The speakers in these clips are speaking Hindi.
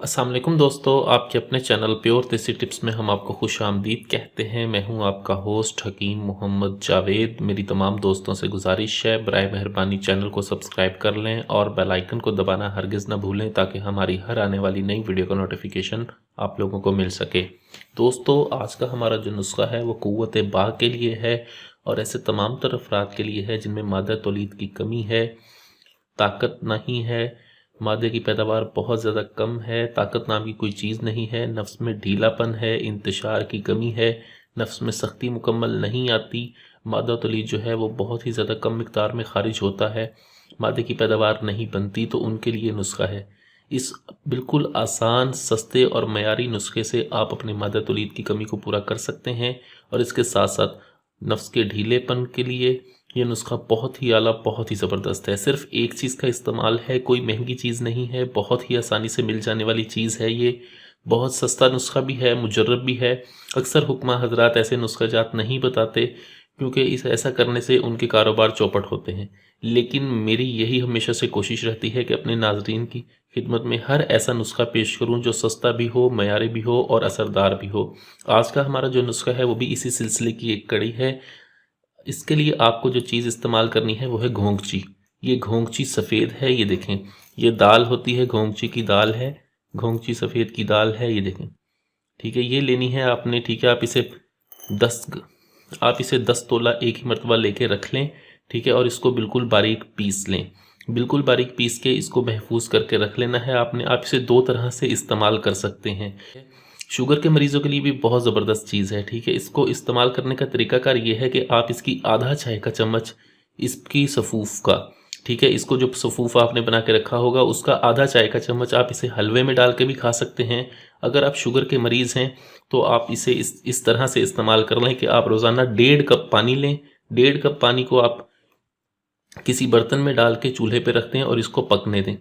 अस्सलाम वालेकुम दोस्तों, आपके अपने चैनल प्योर देसी टिप्स में हम आपको खुश आमदीद कहते हैं। मैं हूं आपका होस्ट हकीम मोहम्मद जावेद। मेरी तमाम दोस्तों से गुजारिश है, बराए मेहरबानी चैनल को सब्सक्राइब कर लें और बेल आइकन को दबाना हरगिज़ ना भूलें ताकि हमारी हर आने वाली नई वीडियो का नोटिफिकेशन आप लोगों को मिल सके। दोस्तों, आज का हमारा जो नुस्खा है वो क़ुव्वत बा के लिए है और ऐसे तमाम तर अफराद के लिए है जिनमें मादा तौलीद की कमी है, ताकत नहीं है, मादे की पैदावार बहुत ज़्यादा कम है, ताकत नाम की कोई चीज़ नहीं है, नफ्स में ढीलापन है, इंतशार की कमी है, नफ्स में सख्ती मुकम्मल नहीं आती, मादा तौलीद जो है वो बहुत ही ज़्यादा कम मिक़दार में ख़ारिज होता है, मादे की पैदावार नहीं बनती, तो उनके लिए नुस्खा है। इस बिल्कुल आसान, सस्ते और मयारी नुस्खे से आप अपनी मादा तौलीद की कमी को पूरा कर सकते हैं और इसके साथ साथ नफ्स के ढीलेपन के लिए ये नुस्खा बहुत ही आला, बहुत ही ज़बरदस्त है। सिर्फ एक चीज़ का इस्तेमाल है, कोई महंगी चीज़ नहीं है, बहुत ही आसानी से मिल जाने वाली चीज़ है ये। बहुत सस्ता नुस्खा भी है, मुजर्रब भी है। अक्सर हुक्मा हज़रात ऐसे नुस्खा जात नहीं बताते क्योंकि ऐसा करने से उनके कारोबार चौपट होते हैं। लेकिन मेरी यही हमेशा से कोशिश रहती है कि अपने नाज़रीन की खिदमत में हर ऐसा नुस्खा पेश करूं जो सस्ता भी हो, मयारी भी हो और असरदार भी हो। आज का हमारा जो नुस्खा है वो भी इसी सिलसिले की एक कड़ी है। इसके लिए आपको जो चीज़ इस्तेमाल करनी है वो है घोंगची। ये घोंगची सफ़ेद है, ये देखें। ये दाल होती है, घोंगची की दाल है, घोंगची सफ़ेद की दाल है, ये देखें। ठीक है, ये लेनी है आपने। ठीक है, आप इसे 10 तोला एक ही मरतबा लेके रख लें। ठीक है, और इसको बिल्कुल बारीक पीस लें। बिल्कुल बारीक पीस के इसको महफूज करके रख लेना है आपने। आप इसे 2 तरह से इस्तेमाल कर सकते हैं। शुगर के मरीज़ों के लिए भी बहुत ज़बरदस्त चीज़ है। ठीक है, इसको इस्तेमाल करने का तरीकाकार ये है कि आप इसकी आधा चाय का चम्मच इसकी सफ़ूफ़ का, ठीक है, इसको जो सफ़ूफ़ आपने बना के रखा होगा उसका आधा चाय का चम्मच आप इसे हलवे में डाल के भी खा सकते हैं। अगर आप शुगर के मरीज़ हैं तो आप इसे इस तरह से इस्तेमाल कर लें कि आप रोज़ाना 1.5 कप पानी लें। 1.5 कप पानी को आप किसी बर्तन में डाल के चूल्हे पे रख दें और इसको पकने दें।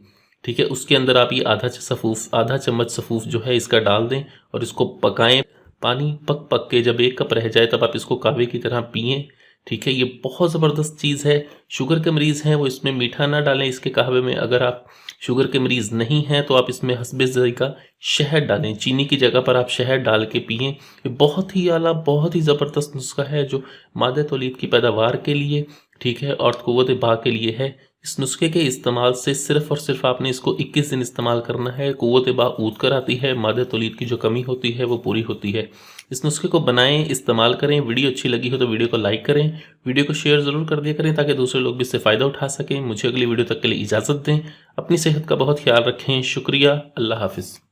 ठीक है, उसके अंदर आप ये आधा चम्मच सफ़ूफ जो है इसका डाल दें और इसको पकाएं। पानी पक पक के जब 1 कप रह जाए तब आप इसको कहवे की तरह पिएं। ठीक है, ये बहुत ज़बरदस्त चीज़ है। शुगर के मरीज़ हैं वो इसमें मीठा ना डालें इसके कहवे में। अगर आप शुगर के मरीज़ नहीं हैं तो आप इसमें हस्बे ज़ायक़ा शहद डालें। चीनी की जगह पर आप शहद डाल के पिएं। ये बहुत ही आला, बहुत ही ज़बरदस्त नुस्खा है जो मादा तौलीद की पैदावार के लिए, ठीक है, और क़ुव्वत बा के लिए है। इस नुस्खे के इस्तेमाल से सिर्फ़ और सिर्फ आपने इसको 21 दिन इस्तेमाल करना है। क़ुव्वत बा ऊद कर आती है, मादा तौलीद की जो कमी होती है वो पूरी होती है। इस नुस्खे को बनाएं, इस्तेमाल करें। वीडियो अच्छी लगी हो तो वीडियो को लाइक करें, वीडियो को शेयर ज़रूर कर दिया करें ताकि दूसरे लोग भी इससे फ़ायदा उठा सकें। मुझे अगली वीडियो तक के लिए इजाज़त दें। अपनी सेहत का बहुत ख्याल रखें। शुक्रिया। अल्लाह हाफ़िज़।